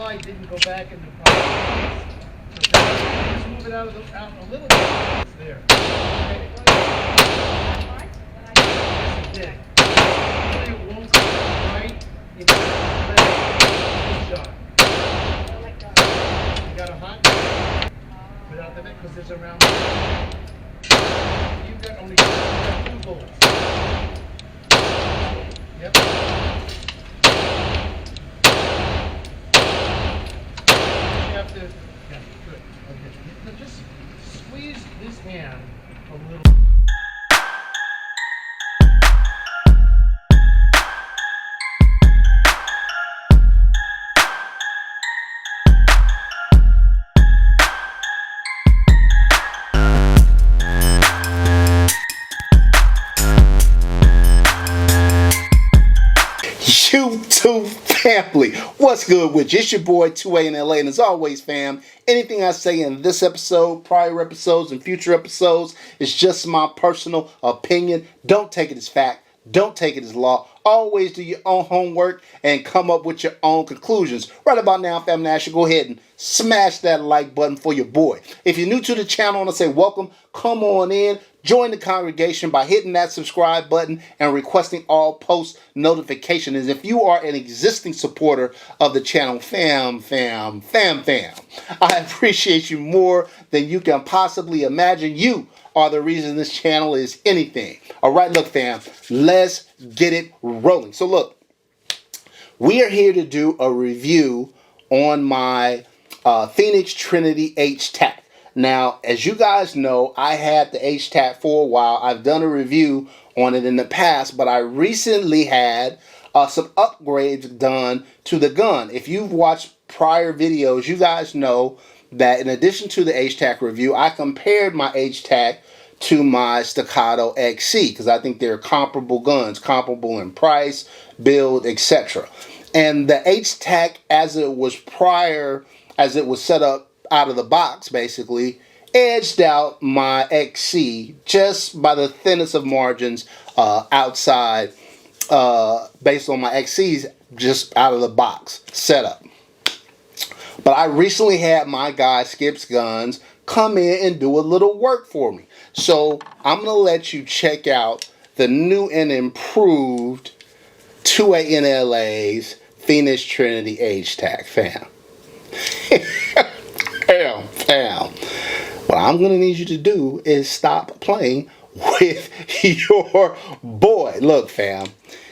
slide didn't go back in the process. So just move it out a little bit. It's there. Okay. Yes, it did. Hopefully it won't go right. It's a shot. You got a hot without the net because there's a round. You've got only two bullets. Yep. You have to. Yeah, good. Okay. Now just squeeze this hand a little. YouTube family, what's good with you? It's your boy 2A-N-LA, and as always, fam, anything I say in this episode, prior episodes, and future episodes is just my personal opinion. Don't take it as fact. Don't take it as law. Always do your own homework and come up with your own conclusions. Right about now, family, I should go ahead and smash that like button for your boy. If you're new to the channel, I want to say welcome. Come on in. Join the congregation by hitting that subscribe button and requesting all post notifications. And if you are an existing supporter of the channel, fam, I appreciate you more than you can possibly imagine. You are the reason this channel is anything. All right, look, fam, let's get it rolling. So look, we are here to do a review on my Phoenix Trinity HTAC. Now, as you guys know, I had the HTAC for a while. I've done a review on it in the past, but I recently had some upgrades done to the gun. If you've watched prior videos, you guys know that in addition to the HTAC review, I compared my HTAC to my Staccato XC because I think they're comparable guns, comparable in price, build, etc. And the HTAC, as it was set up out of the box, basically edged out my XC just by the thinnest of margins outside, based on my XC's just out of the box setup. But I recently had my guy Skip's Guns come in and do a little work for me. So I'm going to let you check out the new and improved 2A-N-LA's Phoenix Trinity HTAC, fam. Fam. What I'm going to need you to do is stop playing with your boy. Look, fam.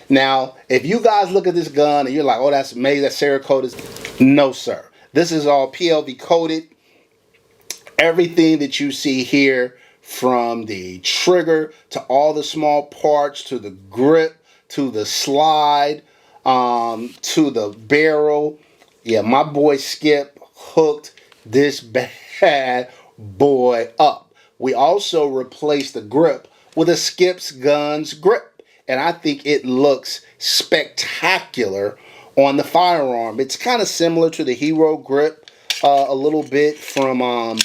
Now, if you guys look at this gun and you're like, oh, that's amazing, that's Cerakoted. No, sir. This is all PLV coated. Everything that you see here, from the trigger to all the small parts, to the grip, to the slide, to the barrel. Yeah, my boy Skip hooked this bad boy up. We also replaced the grip with a Skip's Guns grip, and I think it looks spectacular on the firearm. It's kind of similar to the Hero grip a little bit from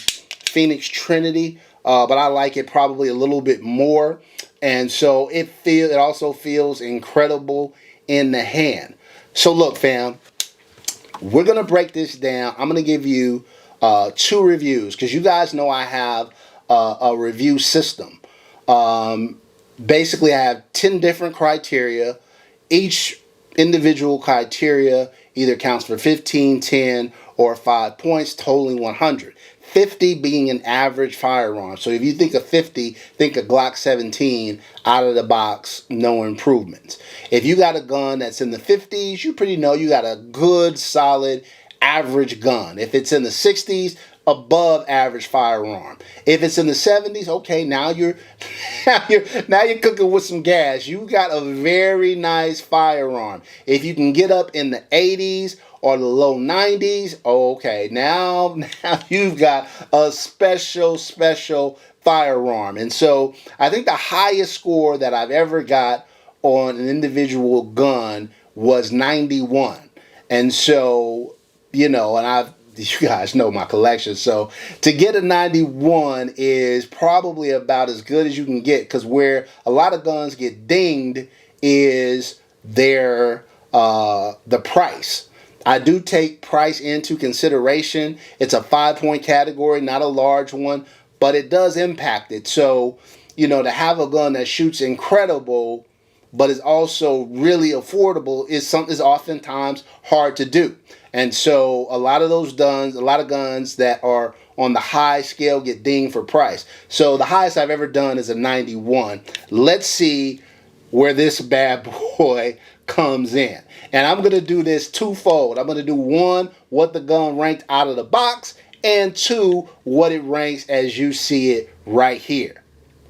Phoenix Trinity, but I like it probably a little bit more, and so it also feels incredible in the hand. So look, fam, we're gonna break this down. I'm gonna give you two reviews because you guys know I have a review system. Basically, I have 10 different criteria. Each individual criteria either counts for 15, 10, or 5 points, totaling 100. 50 being an average firearm. So if you think of 50, think of Glock 17 out of the box, no improvements. If you got a gun that's in the 50s, you pretty know you got a good, solid, average gun. If it's in the 60s, above average firearm. If it's in the 70s, okay, now you're cooking with some gas. You got a very nice firearm. If you can get up in the 80s or the low 90s, okay, now you've got a special firearm. And so I think the highest score that I've ever got on an individual gun was 91. And so, you know, and you guys know my collection, so to get a 91 is probably about as good as you can get, because where a lot of guns get dinged is the price. I do take price into consideration. It's a 5-point category, not a large one, but it does impact it. So, you know, to have a gun that shoots incredible, but is also really affordable is oftentimes hard to do. And so a lot of guns that are on the high scale get dinged for price. So the highest I've ever done is a 91. Let's see where this bad boy comes in. And I'm going to do this twofold. I'm going to do one, what the gun ranked out of the box, and two, what it ranks as you see it right here.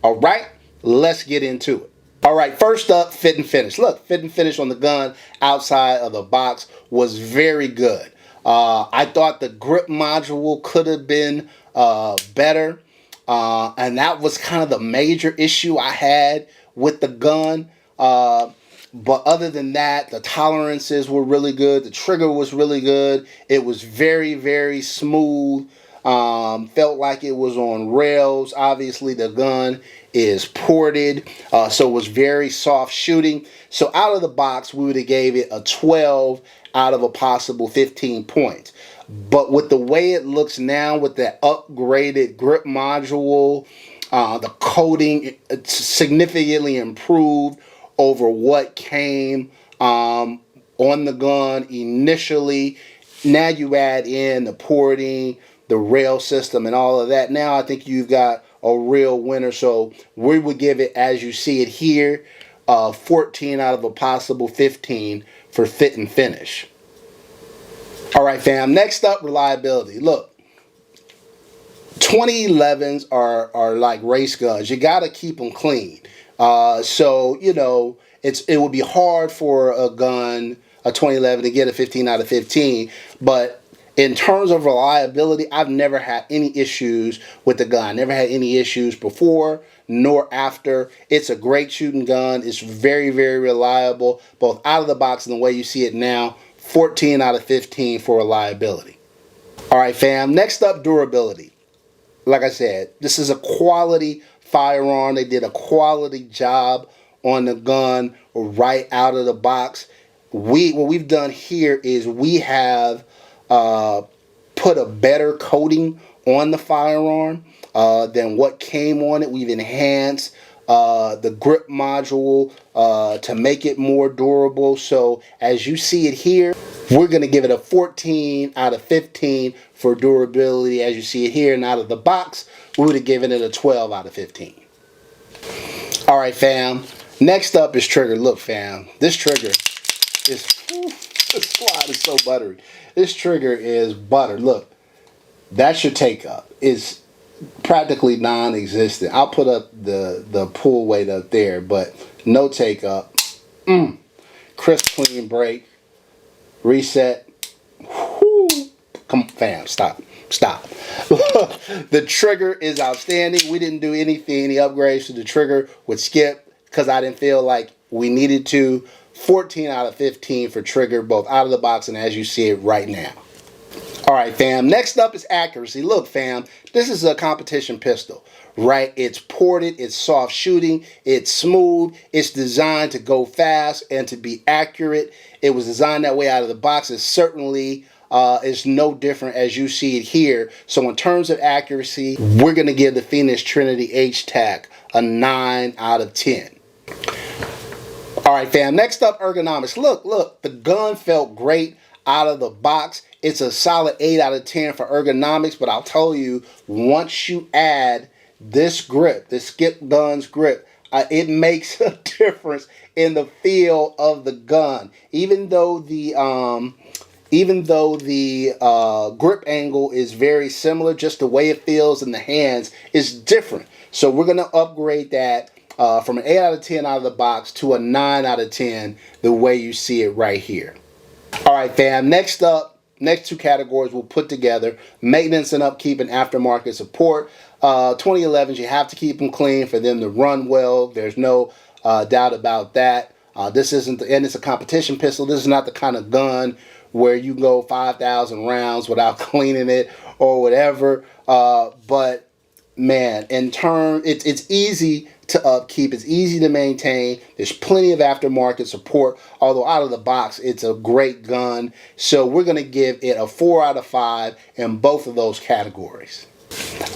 All right, let's get into it. All right, first up, fit and finish. Look, fit and finish on the gun outside of the box was very good. I thought the grip module could have been better. And that was kind of the major issue I had with the gun. But other than that, the tolerances were really good. The trigger was really good. It was very, very smooth. Felt like it was on rails. Obviously, the gun is ported, so it was very soft shooting. So out of the box, we would have gave it a 12 out of a possible 15 points. But with the way it looks now, with the upgraded grip module, the coating significantly improved over what came on the gun initially. Now you add in the porting, the rail system, and all of that. Now I think you've got a real winner. So we would give it, as you see it here, 14 out of a possible 15 for fit and finish. All right, fam. Next up, reliability. Look, 2011s are like race guns. You got to keep them clean. So, you know, it would be hard for a gun, a 2011, to get a 15 out of 15. But in terms of reliability, I've never had any issues with the gun. Never had any issues before nor after. It's a great shooting gun. It's very, very reliable, both out of the box and the way you see it now. 14 out of 15 for reliability. All right, fam. Next up, durability. Like I said, this is a quality firearm. They did a quality job on the gun right out of the box. What we've done here is we have put a better coating on the firearm than what came on it. We've enhanced the grip module to make it more durable. So as you see it here, we're going to give it a 14 out of 15 for durability. As you see it here and out of the box, we would have given it a 12 out of 15. All right, fam. Next up is trigger. Look, fam, this trigger is, this slide is so buttery. This trigger is butter. Look, that's your take up. It's practically non-existent. I'll put up the pull weight up there, but no take up. Crisp, clean break. Reset. Whoo. Come on, fam, stop. The trigger is outstanding. We didn't do any upgrades to the trigger with Skip because I didn't feel like we needed to. 14 out of 15 for trigger, both out of the box and as you see it right now. All right, fam. Next up is accuracy. Look, fam, this is a competition pistol, right? It's ported, it's soft shooting, it's smooth, it's designed to go fast and to be accurate. It was designed that way out of the box. It certainly is no different as you see it here. So in terms of accuracy, we're going to give the Phoenix Trinity HTAC a 9 out of 10. All right, fam. Next up, ergonomics. Look, the gun felt great out of the box. It's a solid 8 out of 10 for ergonomics, but I'll tell you, once you add this grip, this Skip gun's grip, it makes a difference in the feel of the gun. Even though the grip angle is very similar, just the way it feels in the hands is different. So we're going to upgrade that from an 8 out of 10 out of the box to a 9 out of 10 the way you see it right here. All right, fam. Next up, next two categories we'll put together: maintenance and upkeep and aftermarket support. 2011s, you have to keep them clean for them to run well. There's no doubt about that. This isn't, and it's a competition pistol. This is not the kind of gun where you go 5,000 rounds without cleaning it or whatever. But man, in turn, it's easy to upkeep. It's easy to maintain. There's plenty of aftermarket support. Although out of the box, it's a great gun. So we're going to give it a 4 out of 5 in both of those categories.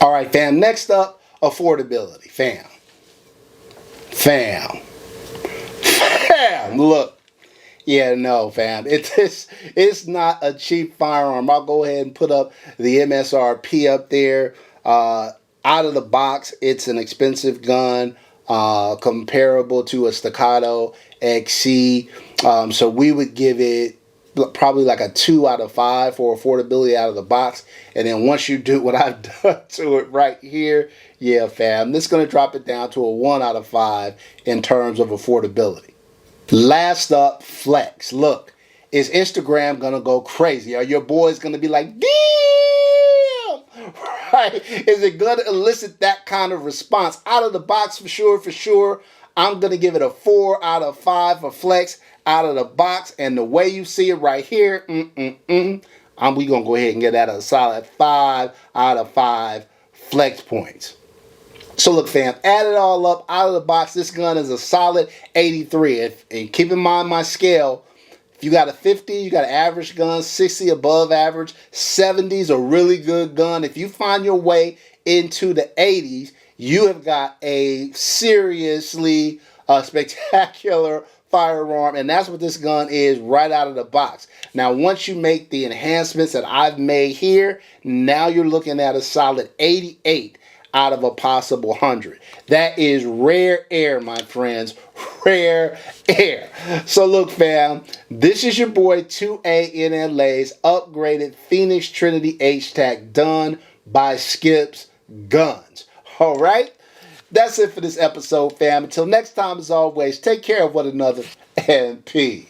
All right, fam. Next up, affordability. Fam. Look. Yeah, no, fam. It's not a cheap firearm. I'll go ahead and put up the MSRP up there. Out of the box, it's an expensive gun, comparable to a Staccato XC. So we would give it probably like a 2 out of 5 for affordability out of the box. And then once you do what I've done to it right here, yeah, fam, this is going to drop it down to a 1 out of 5 in terms of affordability. Last up, flex. Look, is Instagram going to go crazy? Are your boys going to be like, damn? Right? Is it going to elicit that kind of response? Out of the box, for sure. I'm going to give it a 4 out of 5 for flex out of the box. And the way you see it right here, we going to go ahead and get that a solid 5 out of 5 flex points. So look, fam, add it all up out of the box. This gun is a solid 83. And keep in mind my scale. If you got a 50, you got an average gun, 60 above average, 70 is a really good gun. If you find your way into the 80s, you have got a seriously spectacular firearm, and that's what this gun is right out of the box. Now, once you make the enhancements that I've made here, now you're looking at a solid 88 out of a possible 100. That is rare air, my friends. Rare air. So look, fam, this is your boy 2A-N-LA's upgraded Phoenix Trinity HTAC done by Skips Guns. All right? That's it for this episode, fam. Until next time, as always, take care of one another and peace.